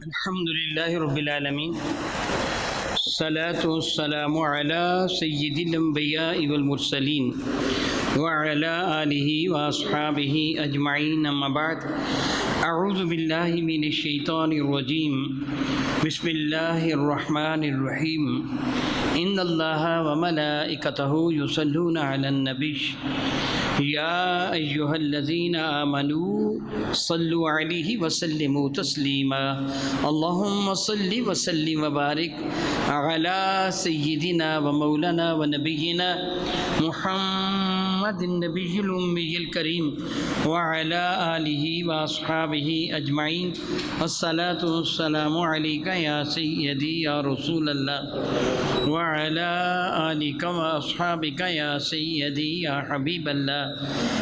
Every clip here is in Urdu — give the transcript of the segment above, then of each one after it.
الحمد لله رب العالمين الصلاة والسلام على سيد الأنبياء والمرسلين وعلى آله وأصحابه أجمعين أما بعد أعوذ بالله من الشيطان الرجيم بسم الله الرحمن الرحيم إن الله وملائكته يصلون على النبي يا أيها الذين آمنوا صلوا عليه وسلموا تسليما اللهم صل وسلم وبارك على سيدنا ومولانا ونبينا محمد النبي الأمي الكريم وعلى آله وأصحابه أجمعين الصلاة والسلام عليك يا سيدي يا رسول الله وعلى آلك وأصحابك يا سيدي يا حبيب الله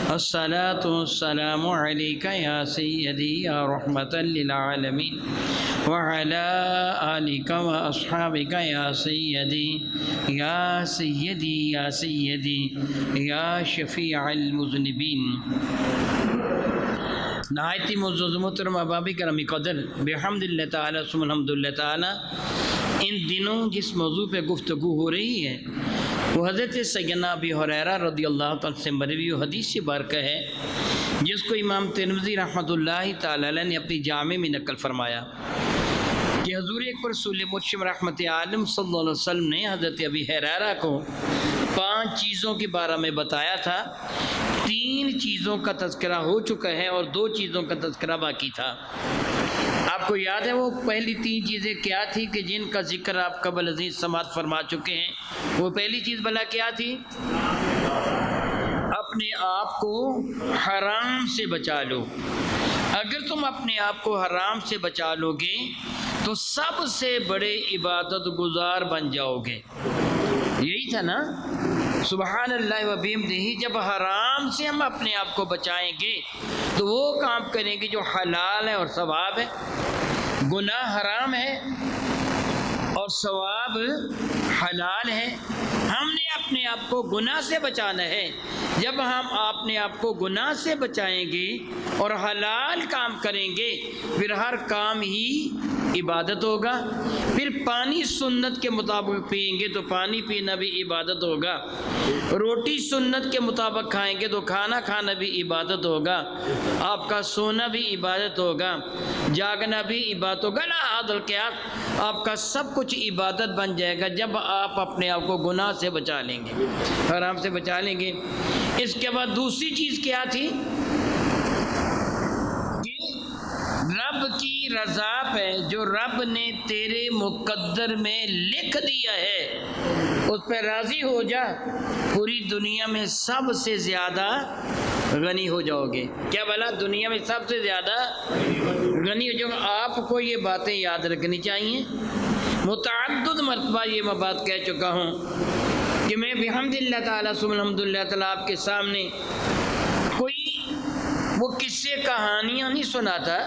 الصلاة والسلام عليك يا سيدي يا رحمة للعالمين وعلى آلك وأصحابك يا سيدي يا سيدي يا سيدي يا شفيع المذنبين نہایت معزز محترم احباب کرام قدر بحمد اللہ تعالیٰ ثم الحمد للہ تعالیٰ ان دنوں جس موضوع پہ گفتگو ہو رہی ہے وہ حضرت سیدنا ابی ہریرہ رضی اللہ تعالیٰ سے مروی حدیث سے بارکہ ہے جس کو امام ترمذی رحمۃ اللہ تعالیٰ علیہ نے اپنی جامع میں نقل فرمایا کہ حضور اکبر رسول مرشد رحمت عالم صلی اللہ علیہ وسلم نے حضرت ابی ہریرہ کو 5 چیزوں کے بارے میں بتایا تھا 3 چیزوں کا تذکرہ ہو چکا ہے اور 2 چیزوں کا تذکرہ باقی تھا آپ کو یاد ہے وہ پہلی 3 چیزیں کیا تھی کہ جن کا ذکر آپ قبل عزیز سماعت فرما چکے ہیں وہ پہلی چیز بھلا کیا تھی اپنے آپ کو حرام سے بچا لو اگر تم اپنے آپ کو حرام سے بچا لو گے تو سب سے بڑے عبادت گزار بن جاؤ گے یہی تھا نا سبحان اللہ و بحمدہ جب حرام سے ہم اپنے آپ کو بچائیں گے تو وہ کام کریں گے جو حلال ہے اور ثواب ہے گناہ حرام ہے اور ثواب حلال ہے ہم نے اپنے آپ کو گناہ سے بچانا ہے جب ہم اپنے آپ کو گناہ سے بچائیں گے اور حلال کام کریں گے پھر ہر کام ہی عبادت ہوگا پھر پانی سنت کے مطابق پئیں گے تو پانی پینا بھی عبادت ہوگا روٹی سنت کے مطابق کھائیں گے تو کھانا کھانا بھی عبادت ہوگا آپ کا سونا بھی عبادت ہوگا جاگنا بھی عبادت ہوگا لا عادل کیا آپ کا سب کچھ عبادت بن جائے گا جب آپ اپنے آپ کو گناہ سے بچا لیں گے حرام سے بچا لیں گے اس کے بعد دوسری چیز کیا تھی رب کی رضا پہ جو رب نے تیرے مقدر میں لکھ دیا ہے اس پہ راضی ہو جا پوری دنیا میں سب سے زیادہ غنی ہو جاؤ گے کیا بھلا دنیا میں سب سے زیادہ غنی ہو جاؤ آپ کو یہ باتیں یاد رکھنی چاہیے متعدد مرتبہ یہ میں بات کہہ چکا ہوں کہ میں بحمد اللہ تعالیٰ ثم الحمد للہ تعالیٰ آپ کے سامنے کوئی وہ قصے کہانیاں نہیں سناتا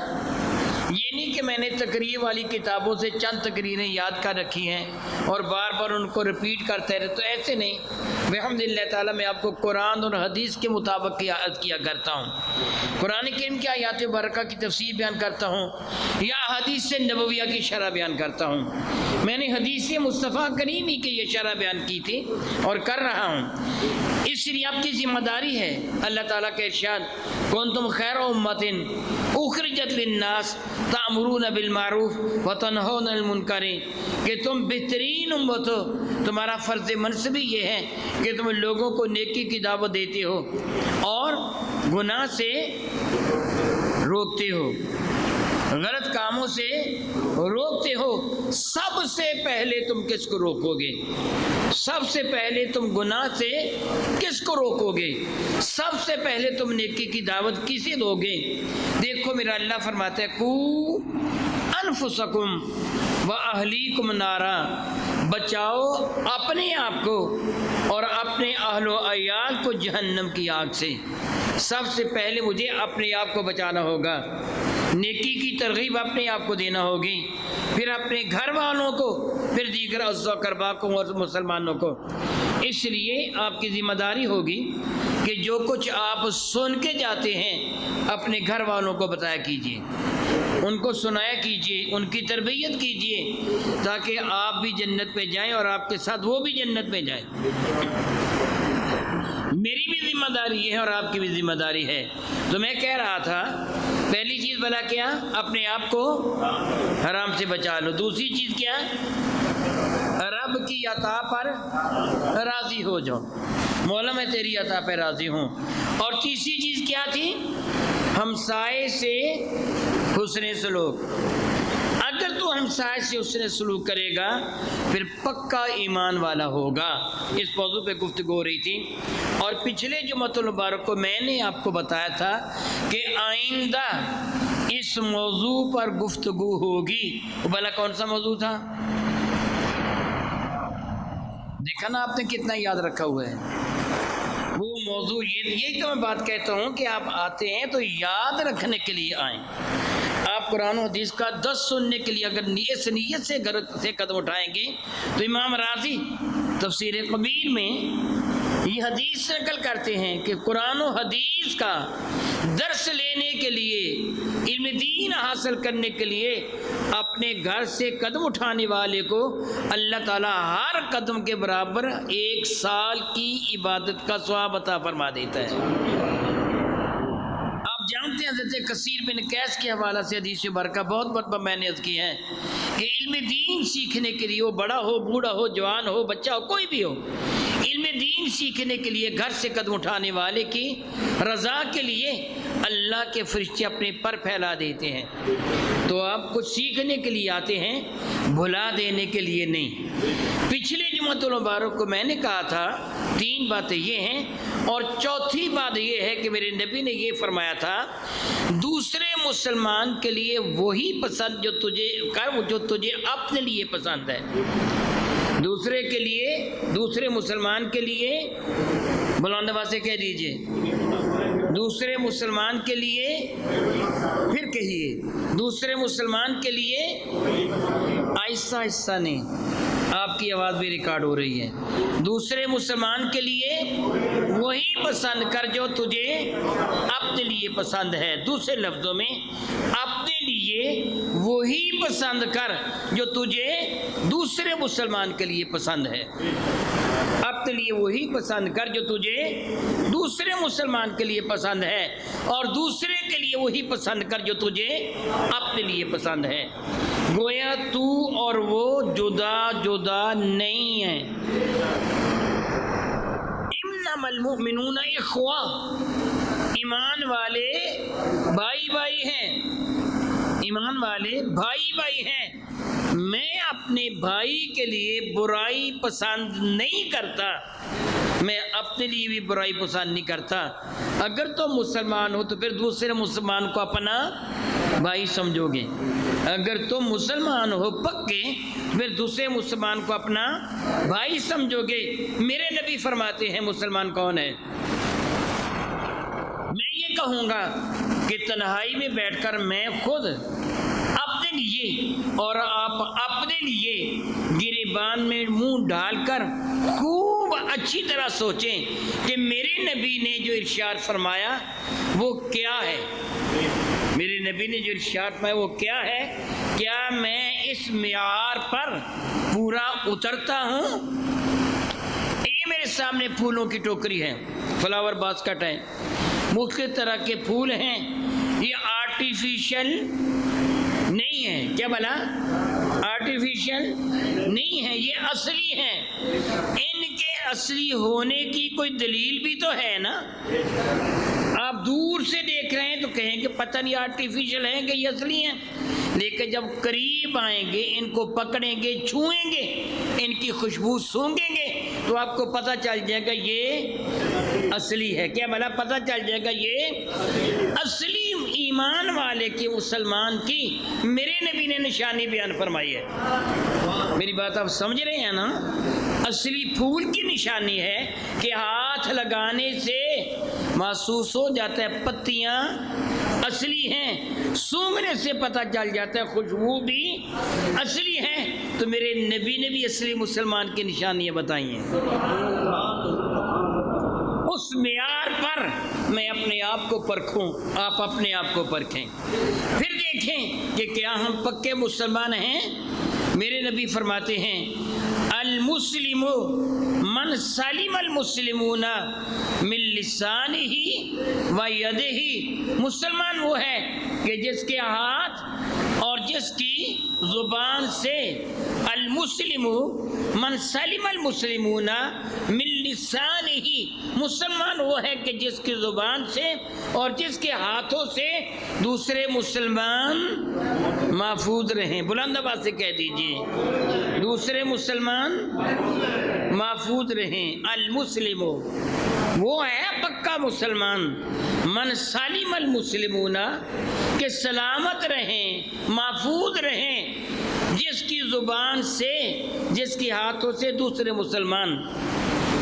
یہ نہیں کہ میں نے تقریر والی کتابوں سے چند تقریریں یاد کر رکھی ہیں اور بار بار ان کو رپیٹ کرتے رہے تو ایسے نہیں بحمد اللہ تعالیٰ میں آپ کو قرآن اور حدیث کے مطابق یاد کیا کرتا ہوں قرآن کریم کی آیات مبارکہ کی تفسیر بیان کرتا ہوں یا حدیث نبویہ کی شرح بیان کرتا ہوں میں نے حدیث مصطفیٰ کریم ہی کی یہ شرح بیان کی تھی اور کر رہا ہوں اس لیے آپ کی ذمہ داری ہے اللہ تعالیٰ کا ارشاد کنتم خیر امۃ اخرجت للناس تأمرون بالمعروف وتنہون عن المنکر کہ تم بہترین امت ہو تمہارا فرض منصبی یہ ہے کہ تم لوگوں کو نیکی کی دعوت دیتے ہو اور گناہ سے روکتے ہو غلط کاموں سے روکتے ہو سب سے پہلے تم کس کو روکو گے سب سے پہلے تم گناہ سے کس کو روکو گے سب سے پہلے تم نیکی کی دعوت کسے دو گے دیکھو میرا اللہ فرماتا ہے کو انفسکم و اہلیکم نارا بچاؤ اپنے آپ کو اور اپنے اہل و عیال کو جہنم کی آگ سے سب سے پہلے مجھے اپنے آپ کو بچانا ہوگا نیکی کی ترغیب اپنے آپ کو دینا ہوگی پھر اپنے گھر والوں کو پھر دیگر اعزاء و اقرباء کو اور مسلمانوں کو اس لیے آپ کی ذمہ داری ہوگی کہ جو کچھ آپ سن کے جاتے ہیں اپنے گھر والوں کو بتایا کیجیے ان کو سنایا کیجیے، ان کی تربیت کیجیے، تاکہ آپ بھی جنت پہ جائیں اور آپ کے ساتھ وہ بھی جنت پہ جائیں۔ میری بھی ذمہ داری ہے اور آپ کی بھی ذمہ داری ہے۔ تو میں کہہ رہا تھا پہلی چیز بھلا کیا؟ اپنے آپ کو حرام سے بچا لو۔ دوسری چیز کیا؟ رب کی عطا پر راضی ہو جاؤ، مولا میں تیری عطا پہ راضی ہوں۔ اور تیسری چیز کیا تھی؟ ہمسائے سے حسن سلوک۔ اگر تو ہمسائے سے حسن سلوک کرے گا پھر پکا ایمان والا ہوگا۔ اس موضوع پہ گفتگو ہو رہی تھی، اور پچھلے جمعۃ المبارک کو میں نے آپ کو بتایا تھا کہ آئندہ اس موضوع پر گفتگو ہوگی۔ وہ بھلا کون سا موضوع تھا؟ دیکھا نا آپ نے کتنا یاد رکھا ہوا ہے وہ موضوع۔ یہی تو میں بات کہتا ہوں کہ آپ آتے ہیں تو یاد رکھنے کے لیے آئیں۔ آپ قرآن و حدیث کا 10 سننے کے لیے اگر نیت سے گھر سے قدم اٹھائیں گے تو امام راضی تفسیر کبیر میں یہ حدیث نقل کرتے ہیں کہ قرآن و حدیث کا درس لینے کے لیے، علم دین حاصل کرنے کے لیے اپنے گھر سے قدم اٹھانے والے کو اللہ تعالیٰ ہر قدم کے برابر 1 سال کی عبادت کا ثواب عطا فرما دیتا ہے۔ آپ جانتے ہیں حضرت کثیر بن قیس کے حوالہ سے حدیث مبارکہ بہت مرتبہ میں نے عرض کی ہے کہ علم دین سیکھنے کے لیے، وہ بڑا ہو، بوڑھا ہو، جوان ہو، بچہ ہو، کوئی بھی ہو، علم دین سیکھنے کے لیے گھر سے قدم اٹھانے والے کی رضا کے لیے اللہ کے فرشتے اپنے پر پھیلا دیتے ہیں۔ تو آپ کچھ سیکھنے کے لیے آتے ہیں، بھلا دینے کے لیے نہیں۔ پچھلے جمعۃ المبارک کو میں نے کہا تھا 3 باتیں یہ ہیں، اور چوتھی بات یہ ہے کہ میرے نبی نے یہ فرمایا تھا دوسرے مسلمان کے لیے وہی پسند جو تجھے اپنے لیے پسند ہے۔ دوسرے کے لیے، دوسرے مسلمان کے لیے بلند آواز سے کہہ دیجئے، دوسرے مسلمان کے لیے، پھر کہیے دوسرے مسلمان کے لیے، آہستہ آہستہ نہیں، آپ کی آواز بھی ریکارڈ ہو رہی ہے۔ دوسرے مسلمان کے لیے وہی پسند کر جو تجھے اپنے لیے پسند ہے۔ دوسرے لفظوں میں اپنے لیے وہی پسند کر جو تجھے دوسرے مسلمان کے لیے پسند ہے۔ اپنے لیے وہی پسند کر جو تجھے دوسرے مسلمان کے لیے پسند ہے، اور دوسرے کے لیے وہی پسند کر جو تجھے اپنے لیے پسند ہے۔ گویا تو اور وہ جدا جدا نہیں ہیں۔ انما المؤمنون اخوہ، ایمان والے بھائی بھائی ہیں، ایمان والے بھائی بھائی ہیں۔ میں اپنے بھائی کے لیے برائی پسند نہیں کرتا، میں اپنے لیے بھی برائی پسند نہیں کرتا۔ اگر تم مسلمان ہو تو پھر دوسرے مسلمان کو اپنا بھائی سمجھو گے، اگر تم مسلمان ہو پکے پھر دوسرے مسلمان کو اپنا بھائی سمجھو گے۔ میرے نبی فرماتے ہیں مسلمان کون ہے؟ میں یہ کہوں گا کہ تنہائی میں بیٹھ کر میں خود اپنے لیے اور آپ اپنے لیے گریبان میں منہ ڈال کر خوب اچھی طرح سوچیں کہ میرے نبی نے جو ارشاد فرمایا وہ کیا ہے، میرے نبی نے جو ارشاد فرمایا وہ کیا ہے؟ کیا میں اس معیار پر پورا اترتا ہوں؟ یہ میرے سامنے پھولوں کی ٹوکری ہے، فلاور باسکٹ ہے، مختلف طرح کے پھول ہیں، یہ آرٹیفیشل نہیں ہے۔ کیا بلا؟ آرٹیفیشل نہیں ہے، یہ اصلی ہیں۔ ان کے اصلی ہونے کی کوئی دلیل بھی تو ہے نا۔ آپ دور سے دیکھ رہے ہیں تو کہیں کہ پتہ نہیں آرٹیفیشل ہیں کہ یہ اصلی ہیں، لیکن جب قریب آئیں گے، ان کو پکڑیں گے، چھوئیں گے، ان کی خوشبو سونگیں گے تو آپ کو پتہ چل جائے گا یہ اصلی ہے۔ کیا بھلا؟ پتہ چل جائے گا یہ اصلی ایمان والے کی، مسلمان کی میرے نبی نے نشانی بیان فرمائی ہے۔ میری بات آپ سمجھ رہے ہیں نا؟ اصلی پھول کی نشانی ہے کہ ہاتھ لگانے سے محسوس ہو جاتا ہے پتیاں اصلی ہیں، سونگنے سے پتہ چل جاتا ہے خوشبو بھی اصلی ہیں۔ تو میرے نبی نے بھی اصلی مسلمان کی نشانیاں بتائی ہیں۔ اس معیار پر میں اپنے آپ کو پرکھوں، آپ اپنے آپ کو پرکھیں، پھر دیکھیں کہ کیا ہم پکے مسلمان ہیں۔ میرے نبی فرماتے ہیں المسلم من سلم المسلمون من لسانہ و یدہ، مسلمان وہ ہے کہ جس کے ہاتھ اور جس کی زبان سے، المسلم من سلم المسلمون من لسانہ، مسلمان وہ ہے کہ جس کی زبان سے اور جس کے ہاتھوں سے دوسرے مسلمان محفوظ رہیں۔ بلند آواز سے کہہ دیجئے، دوسرے مسلمان محفوظ رہیں۔ المسلم وہ ہے پکا مسلمان، من سلم المسلمون، کہ سلامت رہیں، محفوظ رہیں جس کی زبان سے، جس کے ہاتھوں سے دوسرے مسلمان۔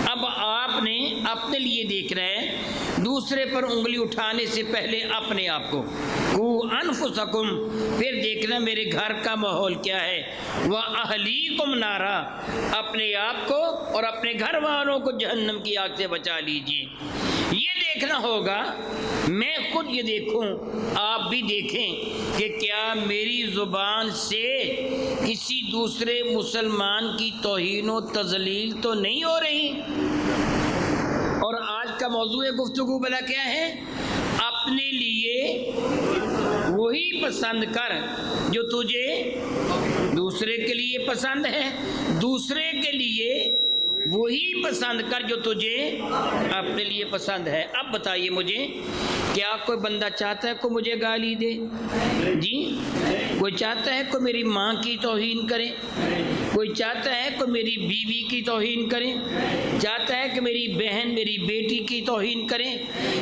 اب آپ نے اپنے لیے دیکھ رہے ہیں، دوسرے پر انگلی اٹھانے سے پہلے اپنے آپ کو، انفسکم، پھر دیکھنا میرے گھر کا ماحول کیا ہے، واہلیکم نارا، اپنے آپ کو اور اپنے گھر والوں کو جہنم کی آگ سے بچا لیجیے۔ یہ دیکھنا ہوگا، میں خود یہ دیکھوں، آپ بھی دیکھیں کہ کیا میری زبان سے کسی دوسرے مسلمان کی توہین و تذلیل تو نہیں ہو رہی۔ اور آج کا موضوع گفتگو بلا کیا ہے؟ اپنے لیے وہی پسند کر جو تجھے دوسرے کے لیے پسند ہے، دوسرے کے لیے وہی پسند کر جو تجھے اپنے لیے پسند ہے۔ اب بتائیے مجھے، کیا کوئی بندہ چاہتا ہے کوئی مجھے گالی دے؟ جی، کوئی چاہتا ہے کوئی میری ماں کی توہین کرے؟ کوئی چاہتا ہے کوئی میری بیوی کی توہین کرے؟ چاہتا ہے کہ میری بہن میری بیٹی کی توہین کرے؟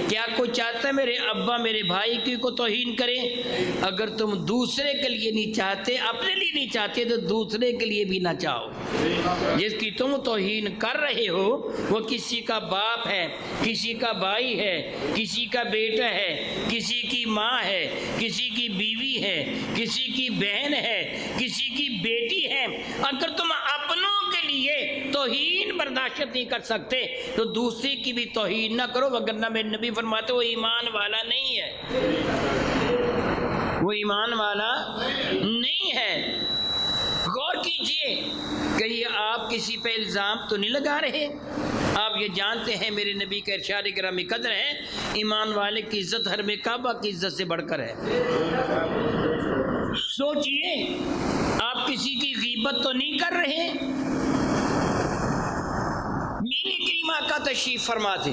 کیا کوئی چاہتا ہے میرے ابا میرے بھائی کی کو توہین کرے؟ اگر تم دوسرے کے لیے نہیں چاہتے، اپنے لیے نہیں چاہتے، تو دوسرے کے لیے بھی نہ چاہو۔ جس کی تم توہین کر رہے ہو وہ کسی کا باپ ہے، کسی کا بھائی ہے، کسی کا بیٹا ہے، کسی کی ماں ہے، کسی کی بیوی ہے، کسی کی بہن ہے، کسی کی بیٹی ہے۔ اگر تم اپنوں کے لیے توہین برداشت نہیں کر سکتے تو دوسری کی بھی توہین نہ کرو، وگرنہ میرے نبی فرماتے وہ ایمان والا نہیں ہے، وہ ایمان والا نہیں ہے۔ غور کیجئے کہ یہ آپ کسی پہ الزام تو نہیں لگا رہے، آپ یہ جانتے ہیں میرے نبی کا ارشاد گرامی قدر ہے، ایمان والے کی عزت حرم کعبہ کی عزت سے بڑھ کر ہے۔ سوچئے، آپ کسی کی غیبت تو نہیں کر رہے۔ میرے کریم آقا تشریف فرما تھے،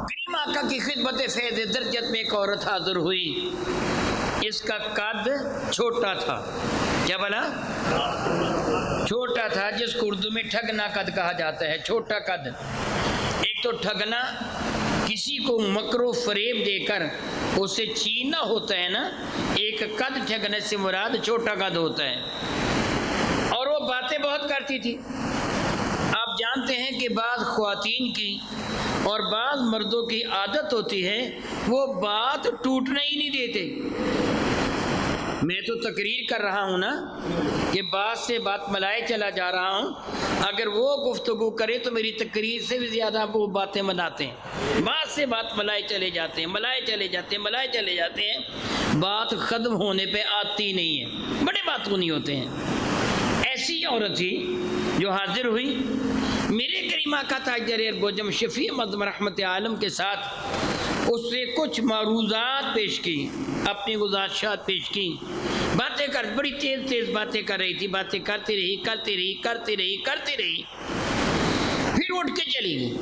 کریم آقا کی خدمت فیض درجت میں ایک عورت حاضر ہوئی، اس کا قد چھوٹا تھا۔ کیا بلا؟ چھوٹا تھا، جس کو اردو میں ٹھگنا قد کہا جاتا ہے، چھوٹا قد۔ ایک تو ٹھگنا، کسی کو مکر و فریب دے کر اسے چھیننا ہوتا ہے نا، ایک قد ٹھگنے سے مراد چھوٹا قد ہوتا ہے۔ اور وہ باتیں بہت کرتی تھی۔ آپ جانتے ہیں کہ بعض خواتین کی اور بعض مردوں کی عادت ہوتی ہے، وہ بات ٹوٹنا ہی نہیں دیتے۔ میں تو تقریر کر رہا ہوں نا کہ بات سے بات ملائے چلا جا رہا ہوں، اگر وہ گفتگو کرے تو میری تقریر سے بھی زیادہ وہ باتیں مناتے ہیں، بات سے بات ملائے چلے جاتے ہیں، ملائے چلے جاتے ہیں، ملائے چلے جاتے ہیں، بات ختم ہونے پہ آتی نہیں ہے، بڑے بات نہیں ہوتے ہیں۔ ایسی عورت تھی جو حاضر ہوئی، میرے کریم آقا تاجر اربوجم شفیع مظلوم رحمت عالم کے ساتھ اس سے کچھ معروضات پیش کی، اپنی گزارشات پیش کی، باتیں کر، بڑی تیز تیز باتیں کر رہی تھی، باتیں کرتی رہی کرتی رہی کرتی رہی کرتی رہی، پھر اٹھ کے چلی گئی۔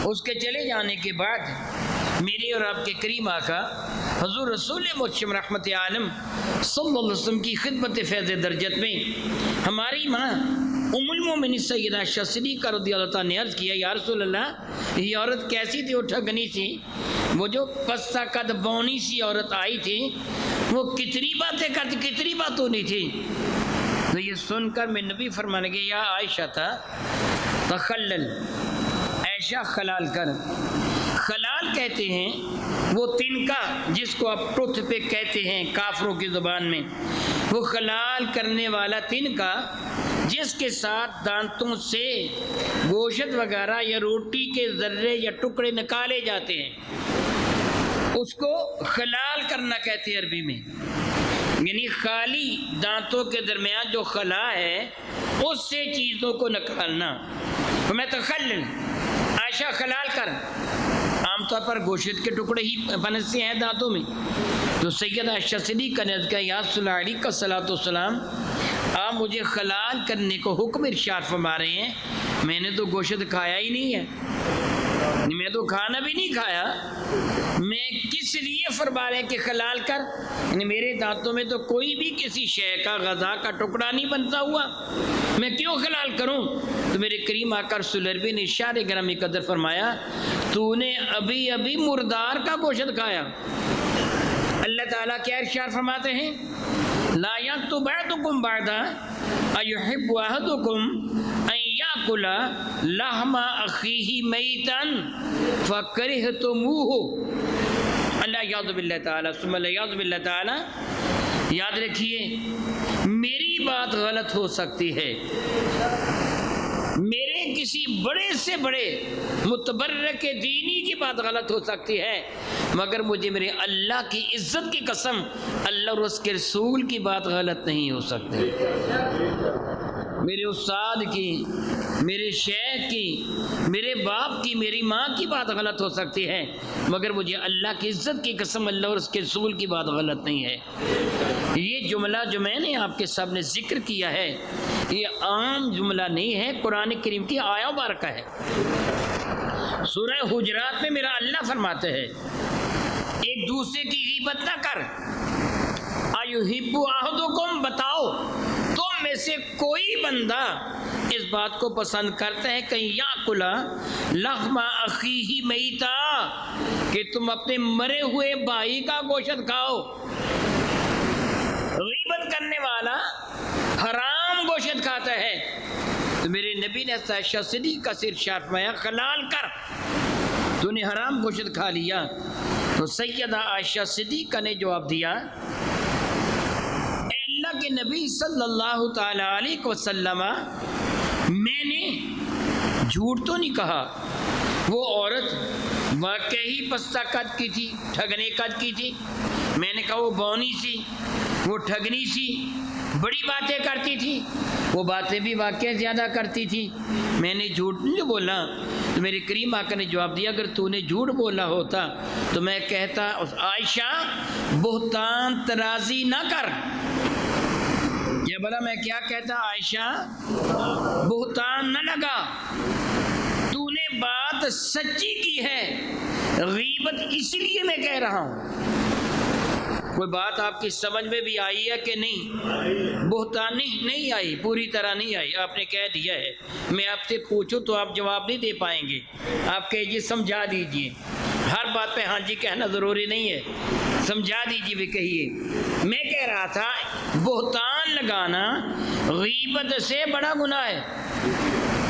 اس کے چلے جانے کے بعد میرے اور آپ کے کریم آقا حضور رسول مرشد رحمت عالم صلی اللہ علیہ وسلم کی خدمت فیض درجت میں ہماری ماں ام المومنین سیدہ عائشہ صدیقہ رضی اللہ تعالیٰ نے عرض کیا، یا رسول اللہ، یہ عورت کیسی تھی؟ وہ ٹھگنی تھی، وہ جو پستہ قد بونی سی عورت آئی تھی، وہ کتنی باتیں کرتی، کتنی باتوں نہیں تھی۔ تو یہ سن کر میں نبی فرمانے گے، یا عائشہ تھا تخلل، عائشہ خلال کر۔ خلال کہتے ہیں وہ تنکا جس کو آپ ٹوتھ پہ کہتے ہیں کافروں کی زبان میں، وہ خلال کرنے والا تنکا جس کے ساتھ دانتوں سے گوشت وغیرہ یا روٹی کے ذرے یا ٹکڑے نکالے جاتے ہیں، اس کو خلال کرنا کہتے ہیں عربی میں، یعنی خالی دانتوں کے درمیان جو خلا ہے اس سے چیزوں کو نکالنا۔ میں تخلل، عائشہ خلال کر، عام طور پر گوشت کے ٹکڑے ہی پھنستے ہیں دانتوں میں، تو سیدہ عائشہ صدیقہ نے کہا یا رسول اللہ علیہ الصلوۃ والسلام، آپ مجھے خلال کرنے کو حکم ارشاد فرما رہے ہیں، میں نے تو گوشت کھایا ہی نہیں ہے، میں تو کھانا بھی نہیں کھایا، میں کس لیے فرما رہے ہیں کہ خلال کر، یعنی میرے دانتوں میں تو کوئی بھی کسی شے کا غذا کا ٹکڑا نہیں بنتا ہوا، میں کیوں خلال کروں؟ تو میرے کریم آقا رسول اللہ نے ارشاد گرامی قدر فرمایا، تو نے ابھی ابھی مردار کا گوشت کھایا۔ اللہ تعالیٰ کیا ارشاد فرماتے ہیں، لا یکتب بعضکم بعضا ایحب احدکم ان یاکل لحم اخیہ میتا فکرہتموہ۔ اللہ یعوذ باللہ تعالیٰ ثم یعوذ باللہ تعالیٰ، یاد رکھیے میری بات غلط ہو سکتی ہے، میرے کسی بڑے سے بڑے متبرک دینی کی بات غلط ہو سکتی ہے، مگر مجھے میرے اللہ کی عزت کی قسم اللہ اور اس کے رسول کی بات غلط نہیں ہو سکتی، میرے استاد کی، میرے شیخ کی، میرے باپ کی، میری ماں کی بات غلط ہو سکتی ہے، مگر مجھے اللہ کی عزت کی قسم اللہ اور اس کے رسول کی بات غلط نہیں ہے۔ یہ جملہ جو میں نے آپ کے سامنے ذکر کیا ہے یہ عام جملہ نہیں ہے، قرآن کریم کی آیہ مبارکہ ہے۔ سورہ حجرات میں میرا اللہ فرماتے ہیں ایک دوسرے کی غیبت نہ کر، ایحب احدکم، بتاؤ تم میں سے کوئی بندہ اس بات کو پسند کرتا ہے کہ یاکل لحم اخیہ میتا، کہ تم اپنے مرے ہوئے بھائی کا گوشت کھاؤ۔ غیبت کرنے والا حرام گوشت کھاتا ہے، تو میرے نبی نے عائشہ صدیقہ سے ارشاد فرمایا خلال کر، تو نے حرام گوشت کھا لیا۔ تو سیدہ عائشہ صدیقہ نے جواب دیا، اے اللہ کے نبی صلی اللہ تعالی علیہ وسلم، میں نے جھوٹ تو نہیں کہا، وہ عورت واقعی پستہ قد کی تھی، ٹھگنے قد کی تھی، میں نے کہا وہ بونی سی، وہ ٹھگنی سی، بڑی باتیں کرتی تھی، وہ باتیں بھی واقعی زیادہ کرتی تھی، میں نے جھوٹ نہیں بولا۔ تو میرے کریم آقا نے جواب دیا اگر تو نے جھوٹ بولا ہوتا تو میں کہتا عائشہ بہتان ترازی نہ کر، یہ بلا میں کیا کہتا عائشہ بہتان نہ لگا، تو نے بات سچی کی ہے، غیبت اس لیے میں کہہ رہا ہوں۔ کوئی بات آپ کی سمجھ میں بھی آئی ہے کہ نہیں؟ بہتان نہیں آئی، پوری طرح نہیں آئی، آپ نے کہہ دیا ہے۔ میں آپ سے پوچھوں تو آپ جواب نہیں دے پائیں گے، آپ کہیے سمجھا دیجئے، ہر بات پہ ہاں جی کہنا ضروری نہیں ہے، سمجھا دیجئے بھی کہیے۔ میں کہہ رہا تھا بہتان لگانا غیبت سے بڑا گناہ ہے،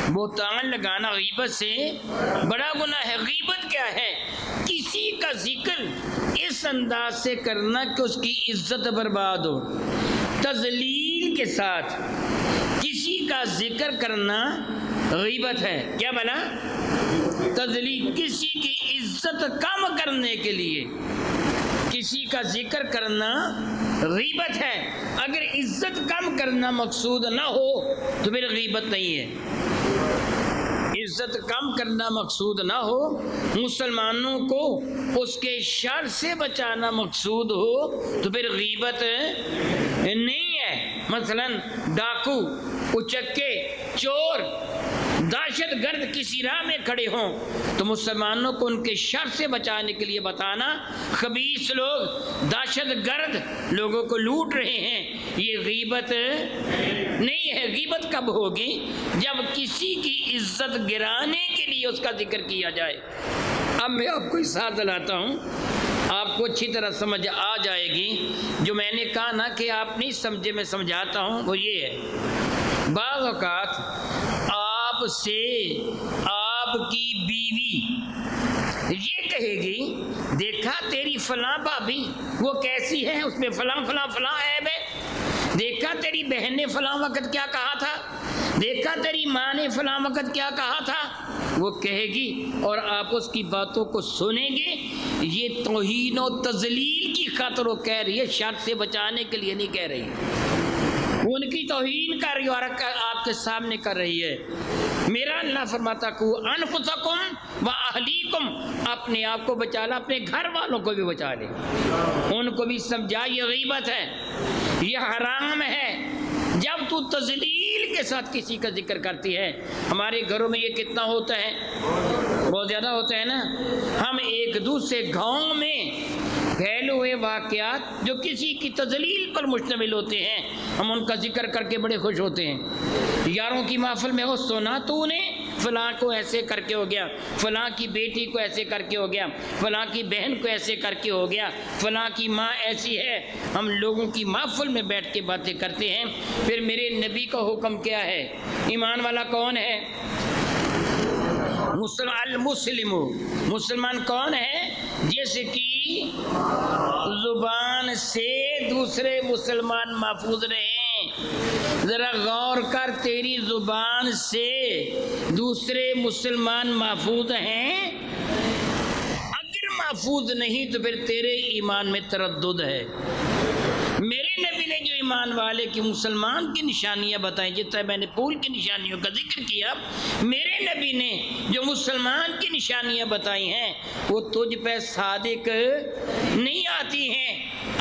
بہتان لگانا غیبت سے بڑا گناہ ہے۔ غیبت کیا ہے؟ کسی کا ذکر اس انداز سے کرنا کہ اس کی عزت برباد ہو، تذلیل کے ساتھ کسی کا ذکر کرنا غیبت ہے۔ کیا بنا؟ تذلیل، کسی کی عزت کم کرنے کے لیے کسی کا ذکر کرنا غیبت ہے۔ اگر عزت کم کرنا مقصود نہ ہو تو پھر غیبت نہیں ہے۔ عزت کم کرنا مقصود نہ ہو، مسلمانوں کو اس کے شر سے بچانا مقصود ہو تو پھر غیبت نہیں ہے۔ مثلا ڈاکو، اچکے، چور، دہشت گرد کسی راہ میں کھڑے ہوں تو مسلمانوں کو ان کے شر سے بچانے کے لیے بتانا، خبیث لوگ دہشت گرد لوگوں کو لوٹ رہے ہیں، یہ غیبت نہیں ہے۔ غیبت کب ہوگی؟ جب کسی کی عزت گرانے کے لیے اس کا ذکر کیا جائے۔ اب میں آپ کو حساب دلاتا ہوں، آپ کو اچھی طرح سمجھ آ جائے گی۔ جو میں نے کہا نا کہ آپ نہیں سمجھے، میں سمجھاتا ہوں، وہ یہ ہے بعض اوقات آپ سے آپ کی بیوی یہ کہے گی دیکھا تیری فلاں بھابی وہ کیسی ہے، اس میں فلاں فلاں فلاں عیب ہے، دیکھا تیری بہن نے فلاں وقت کیا کہا تھا، دیکھا تیری ماں نے فلاں وقت کیا کہا تھا، وہ کہے گی اور آپ اس کی باتوں کو سنیں گے. یہ توہین و تذلیل کی خاطر وہ کہہ رہی ہے، شر سے بچانے کے لیے نہیں کہہ رہی. وہ ان کی توہین کر رہی ہے اور آپ کے سامنے کر رہی ہے. میرا اللہ فرماتا کو انفسکم و اہلیکم، اپنے آپ کو بچا لا، اپنے گھر والوں کو بھی بچا لے، ان کو بھی سمجھا یہ غیبت ہے، یہ حرام ہے. جب تو تذلیل کے ساتھ کسی کا ذکر کرتی ہے، ہمارے گھروں میں یہ کتنا ہوتا ہے، بہت زیادہ ہوتا ہے نا. ہم ایک دوسرے گاؤں میں پھیلے ہوئے واقعات جو کسی کی تذلیل پر مشتمل ہوتے ہیں، ہم ان کا ذکر کر کے بڑے خوش ہوتے ہیں. یاروں کی محفل میں ہو، سونا تو نے فلاں کو ایسے کر کے ہو گیا، فلاں کی بیٹی کو ایسے کر کے ہو گیا، فلاں کی بہن کو ایسے کر کے ہو گیا، فلاں کی ماں ایسی ہے. ہم لوگوں کی محفل میں بیٹھ کے باتیں کرتے ہیں. پھر میرے نبی کا حکم کیا ہے؟ ایمان والا کون ہے؟ المسلم، مسلمان کون ہے؟ جس کی زبان سے دوسرے مسلمان محفوظ رہیں. ذرا غور کر، تیری زبان سے دوسرے مسلمان محفوظ ہیں؟ اگر محفوظ نہیں تو پھر تیرے ایمان میں تردد ہے. میرے نبی نے جو ایمان والے کی مسلمان کی نشانیاں بتائیں، جس طرح میں نے پھول کی نشانیوں کا ذکر کیا، میرے نبی نے جو مسلمان کی نشانیاں بتائی ہیں وہ تجھ پہ صادق نہیں آتی ہیں.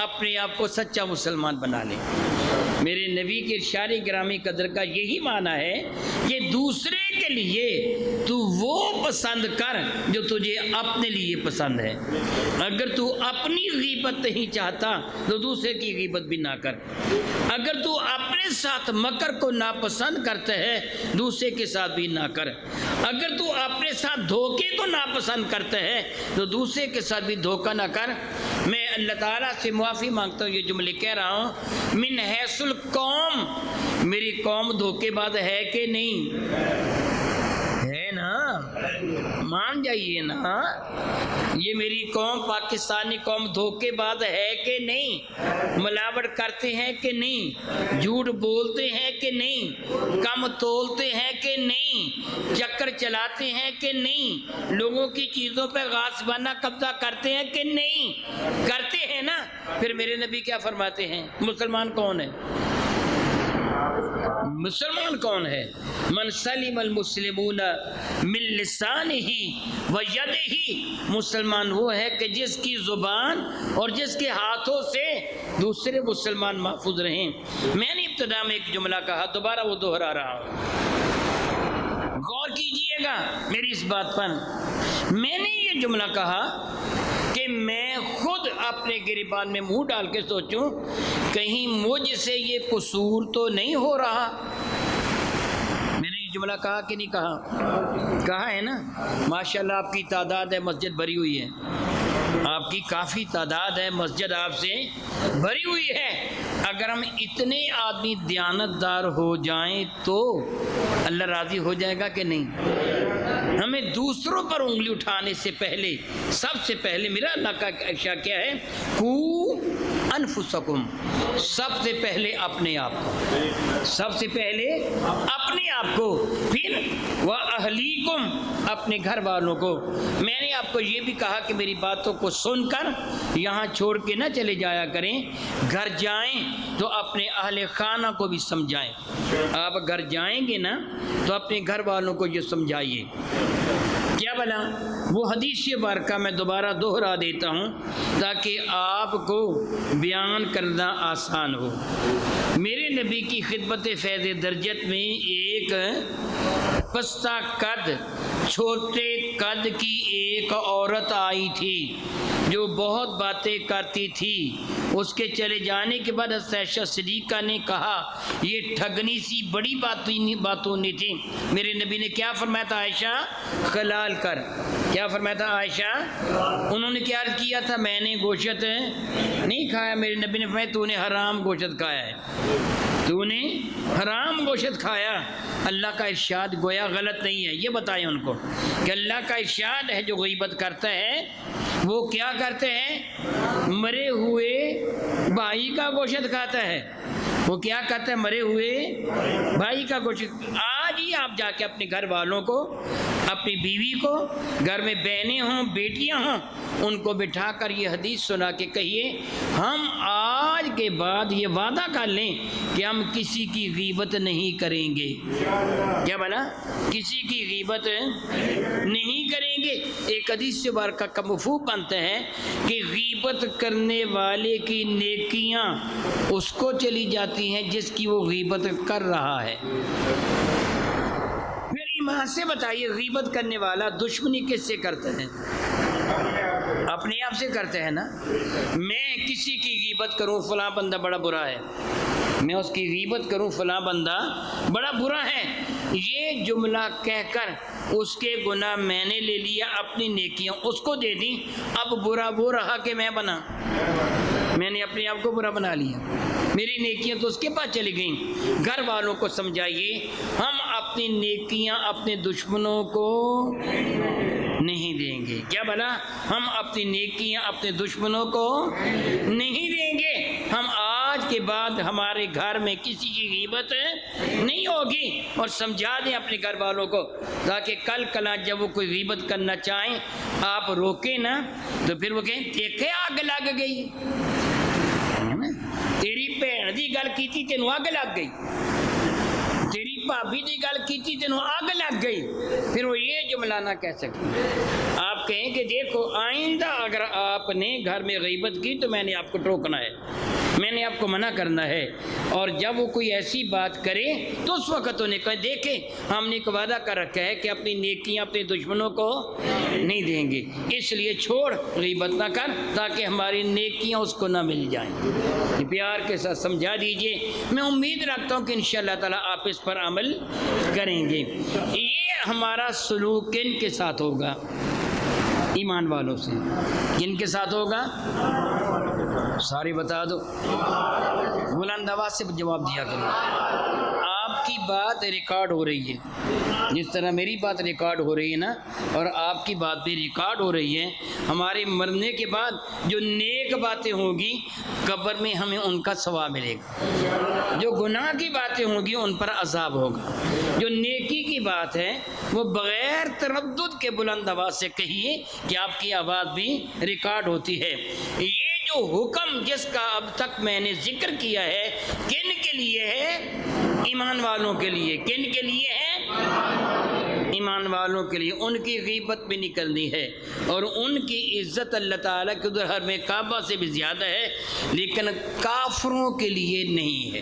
اپنے آپ کو سچا مسلمان بنا لے. میرے نبی کے ارشاد گرامی قدر کا یہی معنی ہے کہ دوسرے کے لیے تو وہ پسند کر جو تجھے اپنے لیے پسند ہے. اگر تو اپنی غیبت نہیں چاہتا تو دوسرے کی غیبت بھی نہ کر. اگر تو اپنے ساتھ مکر کو ناپسند کرتا ہے دوسرے کے ساتھ بھی نہ کر. اگر تو اپنے ساتھ دھوکے کو ناپسند کرتا ہے تو دوسرے کے ساتھ بھی دھوکہ نہ کر. میں اللہ تعالیٰ سے معافی مانگتا ہوں، یہ جملے کہہ رہا ہوں من حیث القوم، میری قوم دھوکے باز ہے کہ نہیں؟ ہے نا، مان جائیے نا. یہ میری قوم پاکستانی قوم دھوکے باز ہے کہ نہیں؟ ملاوٹ کرتے ہیں کہ نہیں؟ جھوٹ بولتے ہیں کہ نہیں؟ کم تولتے ہیں کہ نہیں؟ چکر چلاتے ہیں کہ نہیں؟ لوگوں کی چیزوں پہ غاصبانہ قبضہ کرتے ہیں کہ نہیں؟ کرتے ہیں نا. پھر میرے نبی کیا فرماتے ہیں؟ مسلمان کون ہے؟ مسلمان کون ہے؟ من سلم المسلمون من لسانہ و یدہ، مسلمان وہ ہے کہ جس کی زبان اور جس کے ہاتھوں سے دوسرے مسلمان محفوظ رہیں. میں نے ابتدا میں ایک جملہ کہا، دوبارہ وہ دہرا رہا ہوں، غور کیجئے گا میری اس بات پر. میں نے یہ جملہ کہا کہ میں خود اپنے گریبان میں منہ ڈال کے سوچوں کہیں مجھ سے یہ قصور تو نہیں ہو رہا. میں نے یہ جملہ کہا کہ نہیں کہا؟ کہا ہے نا. ماشاءاللہ آپ کی تعداد ہے، مسجد بھری ہوئی ہے، آپ کی کافی تعداد ہے، مسجد آپ سے بھری ہوئی ہے. اگر ہم اتنے آدمی دیانتدار ہو جائیں تو اللہ راضی ہو جائے گا کہ نہیں؟ ہمیں دوسروں پر انگلی اٹھانے سے پہلے سب سے پہلے میرا اللہ کا ارشاد کیا ہے؟ قو انفسکم، سب سے پہلے اپنے آپ کو، سب سے پہلے اپنے آپ کو، پھر واہلیکم، اپنے گھر والوں کو. میں نے آپ کو یہ بھی کہا کہ میری باتوں کو سن کر یہاں چھوڑ کے نہ چلے جایا کریں. گھر جائیں تو اپنے اہل خانہ کو بھی سمجھائیں. آپ گھر جائیں گے نا تو اپنے گھر والوں کو یہ سمجھائیے. کیا بلا وہ حدیث بارکہ میں دوبارہ دوہرا دیتا ہوں تاکہ آپ کو بیان کرنا آسان ہو. میرے نبی کی خدمت فیض درجت میں ایک پستہ قد، چھوٹے قد کی ایک عورت آئی تھی جو بہت باتیں کرتی تھی. اس کے چلے جانے کے بعد عائشہ صدیقہ نے کہا یہ ٹھگنی سی بڑی باتوں نہیں تھی. میرے نبی نے کیا فرمایا تھا؟ عائشہ خلال کر. کیا فرمایا تھا عائشہ؟ انہوں نے کیا عرض کیا تھا؟ میں نے گوشت نہیں کھایا. میرے نبی نے فرمایا تو نے حرام گوشت کھایا ہے، تو نے حرام گوشت کھایا. اللہ کا ارشاد گویا غلط نہیں ہے. یہ بتائیں ان کو کہ اللہ کا ارشاد ہے جو غیبت کرتا ہے وہ کیا کرتے ہیں؟ مرے ہوئے بھائی کا گوشت کھاتا ہے. وہ کیا کہتا ہے؟ مرے ہوئے بھائی کا گوشت۔ آج ہی آپ جا کے اپنے گھر والوں کو، اپنی بیوی کو، گھر میں بہنیں ہوں، بیٹیاں ہوں، ان کو بٹھا کر یہ حدیث سنا کے کہیے ہم آج کے بعد یہ وعدہ کر لیں کہ ہم کسی کی غیبت نہیں کریں گے۔ کیا بنا؟ کسی کی غیبت نہیں کریں گے۔ ایک حدیث سے مبارکہ کا مفہوم بنتا ہے کہ غیبت کرنے والے کی نیکیاں اس کو چلی جاتی ہیں جس کی وہ غیبت کر رہا ہے۔ پھر ایمان سے بتائیے، غیبت کرنے والا دشمنی کس سے کرتا ہے؟ اپنے آپ سے کرتا ہے نا۔ میں کسی کی غیبت کروں فلاں بندہ بڑا برا ہے، میں اس کی غیبت کروں فلاں بندہ بڑا برا ہے، یہ جملہ کہہ کر اس کے گناہ میں نے لے لیا، اپنی نیکیاں اس کو دے دیں، اب برا وہ رہا کہ میں بنا، میں نے اپنے آپ کو برا بنا لیا، میری نیکیاں تو اس کے پاس چلی گئیں۔ گھر والوں کو سمجھائیے ہم اپنی نیکیاں اپنے دشمنوں کو نہیں دیں گے۔ کیا بنا؟ ہم اپنی نیکیاں اپنے دشمنوں کو نہیں دیں گے۔ ہم آج کے بعد ہمارے گھر میں کسی کی غیبت نہیں ہوگی، اور سمجھا دیں اپنے گھر والوں کو تاکہ کل کلا جب وہ کوئی غیبت کرنا چاہیں آپ روکیں نا، تو پھر وہ کہیں دیکھے آگ لگ گئی، تیری بھین دی گل کیتی تینوں آگ لگ گئی، تیری بھابی دی گل کیتی تینوں آگ لگ گئی، پھر وہ یہ جملہ نہ کہہ سکیں۔ آپ کہیں کہ دیکھو آئندہ اگر آپ نے گھر میں غیبت کی تو میں نے آپ کو ٹوکنا ہے، میں نے آپ کو منع کرنا ہے، اور جب وہ کوئی ایسی بات کرے تو اس وقت انہیں کہیں دیکھیں ہم نے ایک وعدہ کر رکھا ہے کہ اپنی نیکیاں اپنے دشمنوں کو نہیں دیں گے، اس لیے چھوڑ غیبت نہ کر تاکہ ہماری نیکیاں اس کو نہ مل جائیں۔ یہ پیار کے ساتھ سمجھا دیجئے، میں امید رکھتا ہوں کہ انشاءاللہ تعالیٰ آپ اس پر عمل کریں گے۔ یہ ہمارا سلوک کن کے ساتھ ہوگا؟ ایمان والوں سے۔ کن کے ساتھ ہوگا؟ ساری بتا دو، بلند آواز سے جواب دیا کرو۔ آپ کی بات ریکارڈ ہو رہی ہے، جس طرح میری بات ریکارڈ ہو رہی ہے نا، اور آپ کی بات بھی ریکارڈ ہو رہی ہے۔ ہمارے مرنے کے بعد جو نیک باتیں ہوں گی قبر میں ہمیں ان کا ثواب ملے گا، جو گناہ کی باتیں ہوں گی ان پر عذاب ہوگا، جو نیکی کی بات ہے وہ بغیر تردد کے بلند آواز سے کہیے کہ آپ کی آواز بھی ریکارڈ ہوتی ہے۔ یہ جو حکم جس کا اب تک میں نے ذکر کیا ہے کن کے لیے ہے؟ ایمان والوں کے لیے۔ کن کے لیے ہے؟ ایمان والوں کے لیے۔ ان کی غیبت بھی نہیں کرنی ہے، اور ان کی عزت اللہ تعالیٰ کے ادھر حرم کعبہ سے بھی زیادہ ہے، لیکن کافروں کے لیے نہیں ہے۔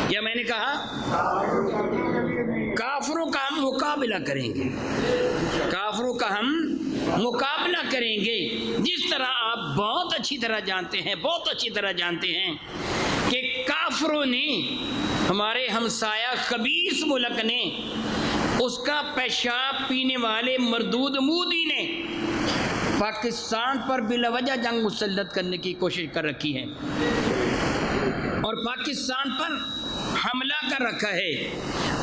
کیا میں نے کہا؟ کافروں کا ہم مقابلہ کریں گے، کافروں کا ہم مقابلہ کریں گے۔ جس طرح آپ بہت اچھی طرح جانتے ہیں، بہت اچھی طرح جانتے ہیں کہ کافروں نے، ہمارے ہمسایہ خبیث ملک نے، اس کا پیشاب پینے والے مردود مودی نے پاکستان پر بلا وجہ جنگ مسلط کرنے کی کوشش کر رکھی ہے، اور پاکستان پر حملہ کر رکھا ہے۔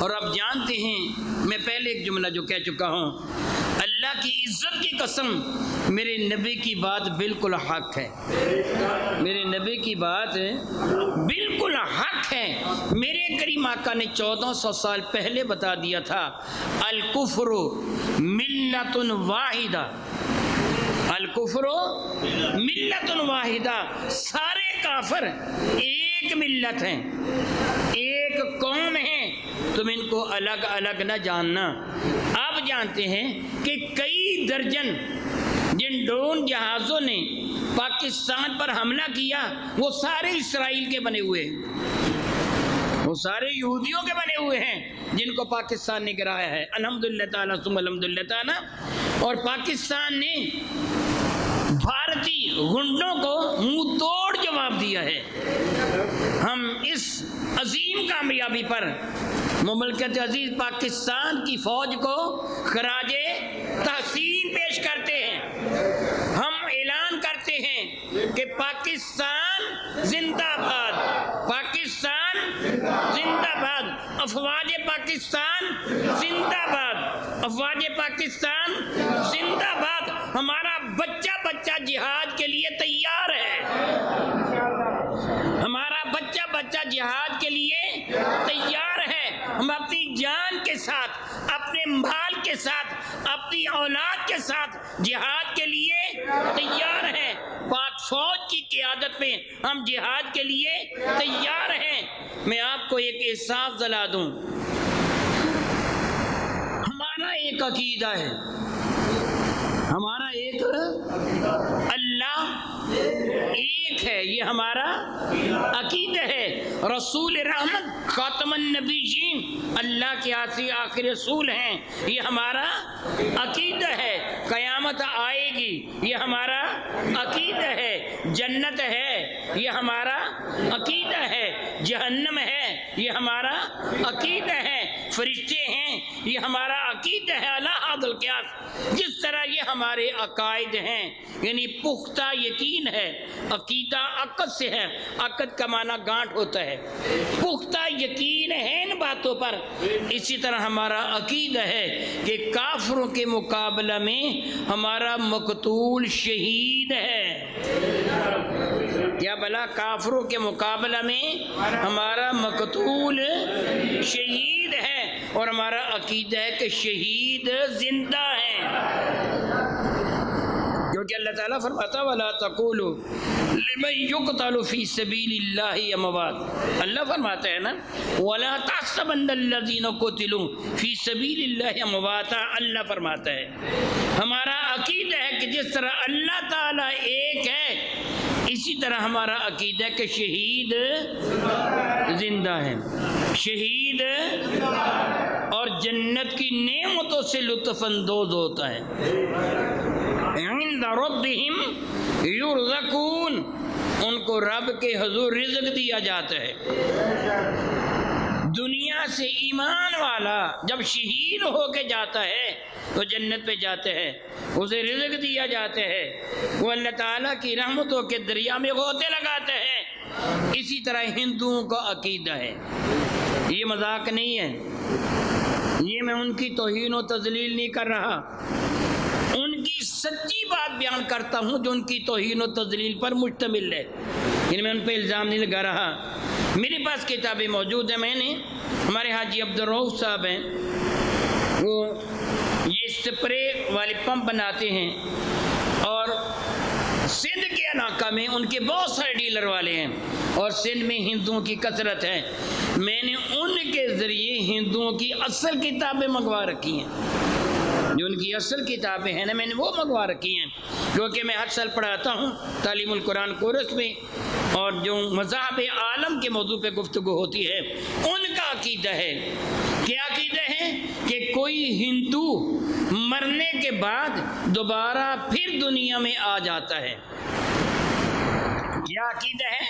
اور آپ جانتے ہیں، میں پہلے ایک جملہ جو کہہ چکا ہوں، اللہ کی عزت کی قسم میرے نبی کی بات بالکل حق ہے، میرے نبی کی بات بالکل حق ہے۔ میرے کریم آقا نے 1400 سال پہلے بتا دیا تھا، الکفر ملت واحدہ، الکفر ملت واحدہ، سارے کافر ایک ملت ہیں، ایک قوم ہے، تم ان کو الگ الگ نہ جاننا۔ آپ جانتے ہیں کہ کئی درجن جن ڈرون جہازوں نے پاکستان پر حملہ کیا وہ سارے اسرائیل کے بنے ہوئے ہیں، وہ سارے یہودیوں کے بنے ہوئے ہیں جن کو پاکستان نے گرایا ہے، الحمدللہ تعالیٰ ثم الحمدللہ تعالیٰ۔ اور پاکستان نے بھارتی غنڈوں کو منہ توڑ جواب دیا ہے۔ ہم اس عظیم کامیابی پر مملکت عزیز پاکستان کی فوج کو خراج تحسین پیش کرتے ہیں۔ ہم اعلان کرتے ہیں کہ پاکستان زندہ باد، پاکستان زندہ باد، افواج پاکستان زندہ باد، افواج پاکستان زندہ باد۔ ہمارا بچہ بچہ جہاد کے لیے تیار ہے، ہمارا بچہ بچہ جہاد کے لیے تیار ہیں، ہم اپنی جان کے ساتھ، اپنے مال کے ساتھ، اپنی اولاد کے ساتھ جہاد کے لیے تیار ہیں، پاک فوج کی قیادت میں ہم جہاد کے لیے تیار ہیں۔ میں آپ کو ایک احساس دلا دوں، ہمارا ایک عقیدہ ہے، ہمارا ایک اللہ ایک ہے، یہ ہمارا عقیدہ ہے۔ رسول رحمت خاتم النبیین اللہ کے آخری رسول ہیں، یہ ہمارا عقیدہ ہے۔ قیامت آئے گی، یہ ہمارا عقیدہ ہے۔ جنت ہے، یہ ہمارا عقیدہ ہے۔ جہنم ہے، یہ ہمارا عقیدہ ہے۔ فرشتے ہیں، یہ ہمارا عقیدہ ہے۔ اللہ القیاس، جس طرح یہ ہمارے عقائد ہیں، یعنی پختہ یقین ہے۔ عقیدہ عقد سے ہے، عقد کا معنی گانٹھ ہوتا ہے، پختہ یقین ہے ان باتوں پر۔ اسی طرح ہمارا عقیدہ ہے کہ کافروں کے مقابلہ میں ہمارا مقتول شہید ہے۔ کیا بلا کافروں کے مقابلہ میں ہمارا مقتول شہید ہے، اور ہمارا عقیدہ ہے کہ شہید زندہ ہیں، کیونکہ اللہ تعالیٰ فرماتا وَلَا تَقُولُوا لِمَن يُقْتَلُ فِي سَبِيلِ اللَّهِ أَمْوَاتٌ، اللہ فرماتا ہے نا وَلَا تَحْسَبَنَّ الَّذِينَ قُتِلُوا فِي سَبِيلِ اللَّهِ أَمْوَاتًا، اللہ فرماتا ہے ہمارا عقیدہ ہے کہ جس طرح اللہ تعالیٰ ایک ہے، اسی طرح ہمارا عقیدہ ہے کہ شہید زندہ ہے، شہید اور جنت کی نعمتوں سے لطف اندوز ہوتا ہے۔ عند ربهم یرزقون، ان کو رب کے حضور رزق دیا جاتا ہے۔ دنیا سے ایمان والا جب شہید ہو کے جاتا ہے تو جنت پہ جاتے ہیں، اسے رزق دیا جاتا ہے، وہ اللہ تعالیٰ کی رحمتوں کے دریا میں غوطے لگاتے ہیں۔ اسی طرح ہندوؤں کا عقیدہ ہے، یہ مذاق نہیں ہے، یہ میں ان کی توہین و تذلیل نہیں کر رہا، ان کی سچی بات بیان کرتا ہوں جو ان کی توہین و تذلیل پر مشتمل ہے، یعنی میں ان پہ الزام نہیں لگا رہا۔ میرے پاس کتابیں موجود ہیں، میں نے ہمارے حاجی عبدالرؤف صاحب ہیں، وہ یہ سپرے والے پمپ بناتے ہیں، اور سندھ کے علاقہ میں ان کے بہت سارے ڈیلر والے ہیں، اور سندھ میں ہندوؤں کی کثرت ہے۔ میں نے ان کے ذریعے ہندوؤں کی اصل کتابیں منگوا رکھی ہیں، جو ان کی اصل کتابیں ہیں نا، میں نے وہ منگوا رکھی ہیں، کیونکہ میں ہر سال پڑھاتا ہوں تعلیم القرآن کورس میں، اور جو مذاہب عالم کے موضوع پہ گفتگو ہوتی ہے، ان کا عقیدہ ہے، کیا عقیدہ ہے کہ کوئی ہندو مرنے کے بعد دوبارہ پھر دنیا میں آ جاتا ہے۔ کیا عقیدہ ہے؟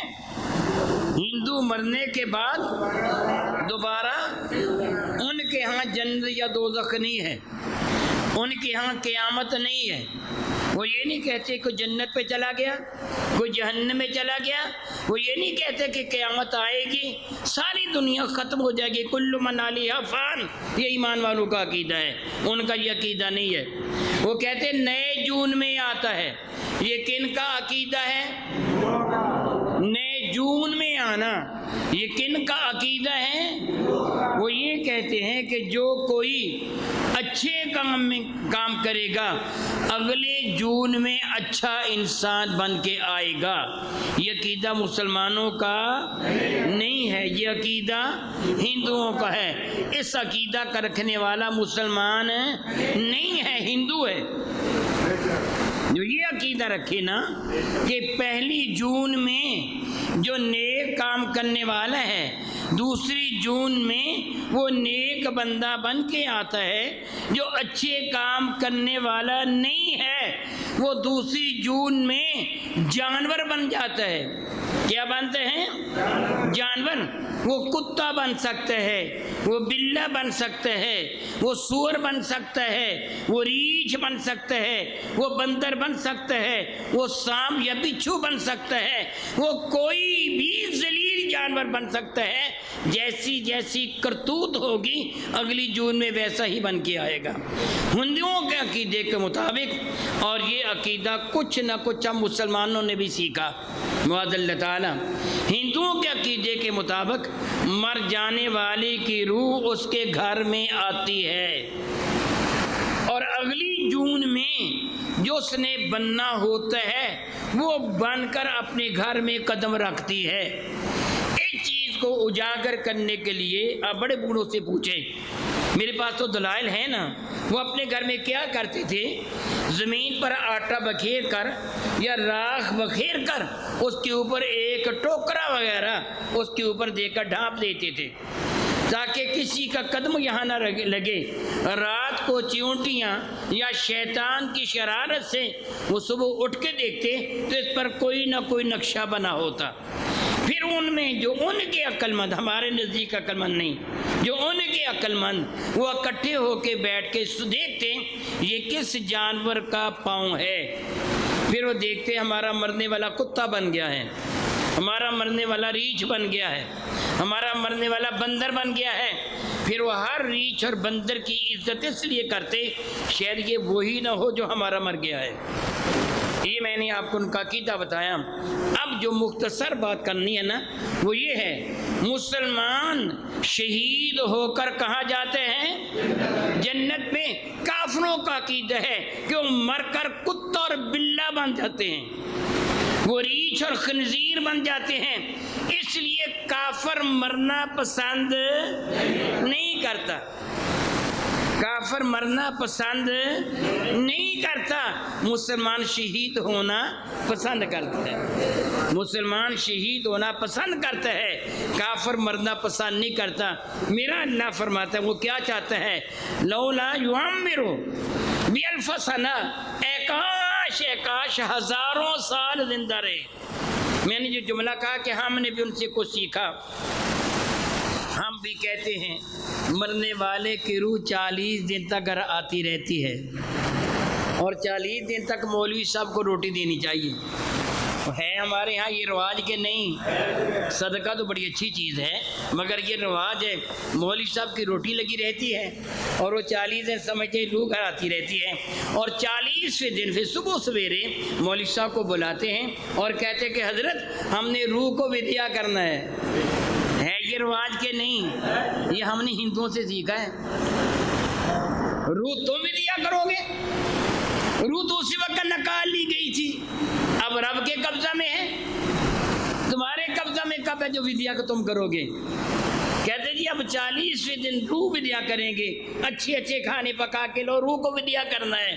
ہندو مرنے کے بعد دوبارہ، ان کے ہاں جنت یا دوزخ نہیں ہے، ان کے ہاں قیامت نہیں ہے، وہ یہ نہیں کہتے کہ جنت پہ چلا گیا، کوئی جہنم میں چلا گیا، وہ یہ نہیں کہتے کہ قیامت آئے گی، ساری دنیا ختم ہو جائے گی، کل من علیہا فان، یہ ایمان والوں کا عقیدہ ہے، ان کا یہ عقیدہ نہیں ہے۔ وہ کہتے نئے جون میں آتا ہے، یہ کن کا عقیدہ ہے؟ نئے جون میں آنا، یہ کن کا عقیدہ ہے؟ وہ یہ کہتے ہیں کہ جو کوئی اچھے کام کرے گا اگلے جون میں اچھا انسان بن کے آئے گا۔ یہ عقیدہ مسلمانوں کا نہیں ہے، یہ عقیدہ ہندوؤں کا ہے۔ اس عقیدہ کا رکھنے والا مسلمان نہیں ہے، ہندو ہے۔ جو یہ عقیدہ رکھے نا کہ پہلی جون میں جو نیک کام کرنے والا ہے دوسری جون میں وہ نیک بندہ بن کے آتا ہے، جو اچھے کام کرنے والا نہیں ہے وہ دوسری جون میں جانور بن جاتا ہے۔ کیا بنتے ہیں؟ جانور۔ وہ کتا بن سکتا ہے، وہ بلہ بن سکتا ہے، وہ سور بن سکتا ہے، وہ ریچھ بن سکتا ہے، وہ بندر بن سکتا ہے، وہ سانپ یا بچھو بن سکتا ہے، وہ کوئی بھی ذلیل جانور بن سکتا ہے۔ جیسی جیسی کرتوت ہوگی اگلی جون میں ویسا ہی بن کے آئے گا، ہندوؤں کے عقیدے کے مطابق۔ اور یہ عقیدہ کچھ نہ کچھ ہم مسلمانوں نے بھی سیکھا، معاذ اللہ تعالی۔ ہندوؤں کے عقیدے کے مطابق مر جانے والے کی روح اس کے گھر میں آتی ہے اور اگلی جون میں جو اس نے بننا ہوتا ہے وہ بن کر اپنے گھر میں قدم رکھتی ہے۔ اس چیز کو اجاگر کرنے کے لیے آپ بڑے بوڑھوں سے پوچھیں، میرے پاس تو دلائل ہیں نا، وہ اپنے گھر میں کیا کرتے تھے، زمین پر آٹا بکھیر کر یا راکھ بکھیر کر اس کے اوپر ایک ٹوکرا وغیرہ اس کے اوپر دے کر ڈھانپ دیتے تھے تاکہ کسی کا قدم یہاں نہ لگے۔ رات کو چیونٹیاں یا شیطان کی شرارت سے وہ صبح اٹھ کے دیکھتے تو اس پر کوئی نہ کوئی نقشہ بنا ہوتا۔ پھر ان میں جو ان کے عقل مند، ہمارے نزدیک عقل مند نہیں، جو ان کے عقل مند، وہ اکٹھے ہو کے بیٹھ کے دیکھتے یہ کس جانور کا پاؤں ہے۔ پھر وہ دیکھتے ہمارا مرنے والا کتا بن گیا ہے، ہمارا مرنے والا ریچھ بن گیا ہے، ہمارا مرنے والا بندر بن گیا ہے۔ پھر وہ ہر ریچھ اور بندر کی عزت اس لیے کرتے شاید یہ وہی نہ ہو جو ہمارا مر گیا ہے۔ یہ میں نے آپ کو ان کا عقیدہ بتایا۔ اب جو مختصر بات کرنی ہے نا وہ یہ ہے، مسلمان شہید ہو کر کہاں جاتے ہیں؟ جنت میں۔ کافروں کا عقیدہ ہے کہ وہ مر کر کتا اور بلہ بن جاتے ہیں، وہ ریچھ اور خنزیر بن جاتے ہیں۔ اس لیے کافر مرنا پسند نہیں کرتا، کافر مرنا پسند نہیں کرتا، مسلمان شہید ہونا پسند کرتا ہے، مسلمان شہید ہونا پسند کرتا ہے، کافر مرنا پسند نہیں کرتا۔ میرا اللہ فرماتا ہے وہ کیا چاہتا ہے، لولا یعمروا بألف سنہ، اے کاش ہزاروں سال زندہ رہے۔ میں نے جو جملہ کہا کہ ہم نے بھی ان سے کچھ سیکھا، ہم بھی کہتے ہیں مرنے والے کی روح 40 دن تک گھر آتی رہتی ہے اور 40 دن تک مولوی صاحب کو روٹی دینی چاہیے۔ ہے ہمارے ہاں یہ رواج کہ نہیں؟ صدقہ تو بڑی اچھی چیز ہے مگر یہ رواج ہے، مولوی صاحب کی روٹی لگی رہتی ہے اور وہ 40 دن سمجھتے روح گھر آتی رہتی ہے، اور 40ویں دن پھر صبح سویرے مولوی صاحب کو بلاتے ہیں اور کہتے ہیں کہ حضرت ہم نے روح کو ودیع کرنا ہے یہ رواج کہ نہیں؟ یہ ہم نے ہندوؤں سے سیکھا ہے۔ روح تم ودیع کرو گے؟ روح تو اسی وقت نکال لی گئی تھی، اب رب کے قبضہ میں ہے، تمہارے قبضہ میں کب ہے جو ودیع کو تم کرو گے؟ کہتے جی اب 40ویں دن روح ودیع کریں گے، اچھے اچھے کھانے پکا کے لو، روح کو ودیع کرنا ہے۔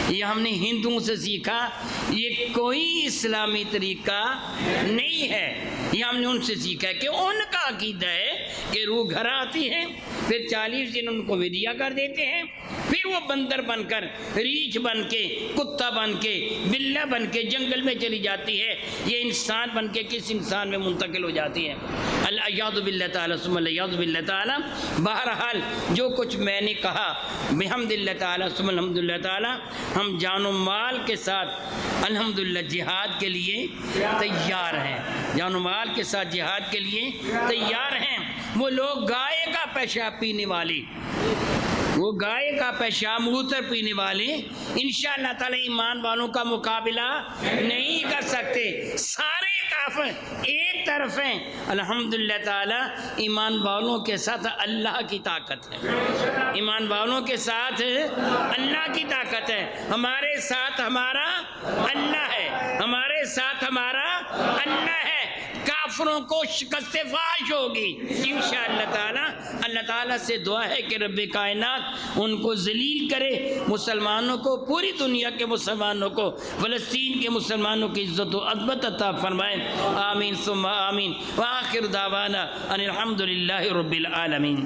یہ ہم نے ہندوؤں سے سیکھا، یہ کوئی اسلامی طریقہ نہیں ہے، یہ ہم نے ان سے سیکھا ہے کہ ان کا عقیدہ ہے کہ روح گھر آتی ہے، پھر 40 دن ان کو ودیع کر دیتے ہیں، پھر وہ بندر بن کر، ریچھ بن کے، کتا بن کے، بلہ بن کے جنگل میں چلی جاتی ہے، یہ انسان بن کے کس انسان میں منتقل ہو جاتی ہے۔ الیاذ باللہ تعالی ثم الیاذ باللہ تعالی۔ بہرحال جو کچھ میں نے کہا بحمد اللہ تعالی ثم الحمد للہ تعالی، ہم جان و مال کے ساتھ الحمدللہ جہاد کے لیے تیار ہیں، جان و مال کے ساتھ جہاد کے لیے تیار ہیں۔ وہ لوگ گائے کا پیشاب پینے والے، وہ گائے کا پیشاب موتر پینے والے انشاءاللہ تعالی ایمان والوں کا مقابلہ نہیں کر سکتے۔ سارے کافر ایک طرف ہیں، الحمدللہ تعالی ایمان والوں کے ساتھ اللہ کی طاقت ہے، ایمان والوں کے ساتھ اللہ کی طاقت ہے، ہمارے ساتھ ہمارا اللہ ہے، ہمارے ساتھ ہمارا اللہ ہے۔ کافروں کو شکست فاش ہوگی انشاءاللہ تعالی۔ اللہ تعالیٰ سے دعا ہے کہ رب کائنات ان کو ذلیل کرے، مسلمانوں کو، پوری دنیا کے مسلمانوں کو، فلسطین کے مسلمانوں کی عزت و عظمت عطا فرمائے، آمین ثم آمین، وآخر دعوانا ان الحمدللہ رب العالمین۔